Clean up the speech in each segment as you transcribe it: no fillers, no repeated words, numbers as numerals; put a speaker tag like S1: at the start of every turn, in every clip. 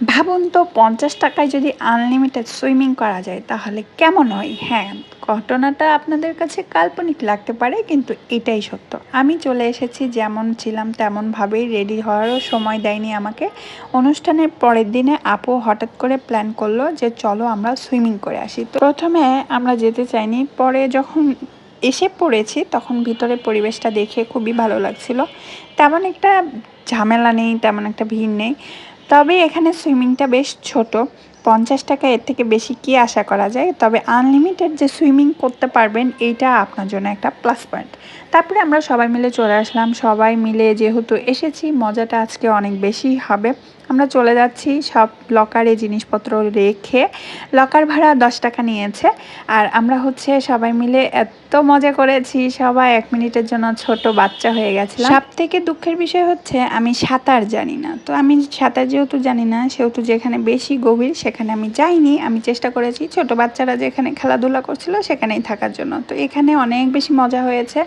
S1: ভাবুন তো ৫০ টাকায় যদি আনলিমিটেড সুইমিং করা যায় তাহলে কেমন হয়? হ্যাঁ, ঘটনাটা আপনাদের কাছে কাল্পনিক লাগতে পারে কিন্তু এটাই সত্য। আমি চলে এসেছি যেমন ছিলাম তেমনভাবেই রেডি হওয়ারও সময় দেয়নি আমাকে। অনুষ্ঠানের পরের দিনে আপু হঠাৎ করে প্ল্যান করলো যে চলো আমরা সুইমিং করে আসি। তো ১ম এ আমরা যেতে চাইনি। পরে যখন এসে পড়েছি তখন ভিতরের পরিবেশটা দেখে খুবই ভালো লাগছিল। তেমন একটা ঝামেলা নেই, তেমন একটা ভিড় নেই। তবে এখানে সুইমিংটা বেশ ছোট। ৫০ টাকা এর থেকে বেশি কি আশা করা যায়? তবে আনলিমিটেড যে সুইমিং করতে পারবেন এইটা আপনার জন্য একটা প্লাস পয়েন্ট। তারপরে আমরা সবাই মিলে চলে আসলাম। সবাই মিলে যেহেতু এসেছি মজাটা আজকে অনেক বেশি হবে। আমরা চলে যাচ্ছি সব লকারে জিনিসপত্র রেখে। লকার ভাড়া ১০ টাকা নিয়েছে। আর আমরা হচ্ছে সবাই মিলে এত মজা করেছি, সবাই ১ মিনিটের জন্য ছোট বাচ্চা হয়ে গেছিলাম। সবথেকে দুঃখের বিষয় হচ্ছে আমি সাঁতার জানি না। তো আমি সাঁতার যেহেতু জানি না সেহেতু যেখানে বেশি গভীর সেখানে আমি যাইনি। আমি চেষ্টা করেছি ছোট বাচ্চারা যেখানে খেলাধুলা করছিল সেখানেই থাকার জন্য। তো এখানে অনেক বেশি মজা হয়েছে।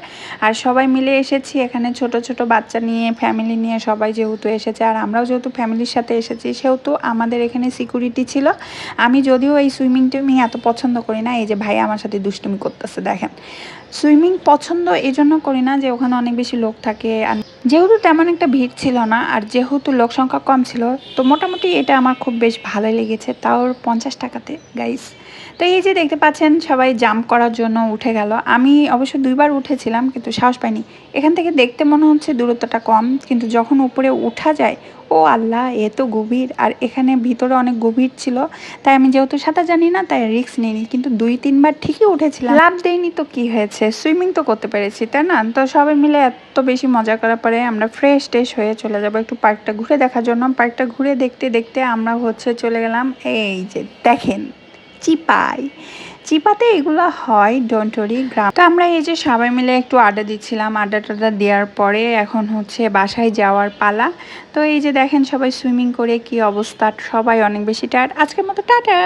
S1: আর সবাই মিলে এসেছি এখানে ছোট ছোট বাচ্চা নিয়ে, ফ্যামিলি নিয়ে সবাই যেহেতু এসেছে আর আমরাও যেহেতু ফ্যামিলির সাথে এসেছি সেহেতু আমাদের এখানে সিকিউরিটি ছিল। আমি যদিও এই সুইমিং টুইমিং এত পছন্দ করি না। এই যে ভাই আমার সাথে দুষ্টুমি করতেছে দেখেন। সুইমিং পছন্দ এই জন্য করি না যে ওখানে অনেক বেশি লোক থাকে আর যেহেতু তেমন একটা ভিড় ছিল না আর যেহেতু লোক সংখ্যা কম ছিল তো মোটামুটি এটা আমার খুব বেশ ভালোই লেগেছে, তাও ৫০ টাকাতে গাইস। তো এই যে দেখতে পাচ্ছেন সবাই জাম্প করার জন্য উঠে গেল। আমি অবশ্য ২ বার উঠেছিলাম কিন্তু সাহস পাইনি। এখান থেকে দেখতে মনে হচ্ছে দূরত্বটা কম কিন্তু যখন উপরে উঠা যায় ও আল্লাহ এত গভীর, আর এখানে ভিতরে অনেক গভীর ছিল। তাই আমি যেহেতু সাঁতার জানি না তাই রিস্ক নিইনি, কিন্তু ২-৩ বার ঠিকই উঠেছিলাম। লাভ দেইনি তো কি হয়েছে, সুইমিং তো করতে পেরেছি তাই না? তো সবাই মিলে এত বেশি মজা করার পরে আমরা ফ্রেশ ট্রেশ হয়ে চলে যাবো একটু পার্কটা ঘুরে দেখার জন্য। পার্কটা ঘুরে দেখতে দেখতে আমরা হচ্ছে চলে গেলাম এই যে দেখেন চিপায়। চিপাতে এগুলো হয় ডন্টরি গ্রাম। তো আমরা এই যে সবাই মিলে একটু আড্ডা দিচ্ছিলাম, আড্ডা টাড্ডা দেওয়ার পরে এখন হচ্ছে বাসায় যাওয়ার পালা। তো এই যে দেখেন সবাই সুইমিং করে কি অবস্থা, সবাই অনেক বেশি টায়ার্ড। আজকের মতো টাটা।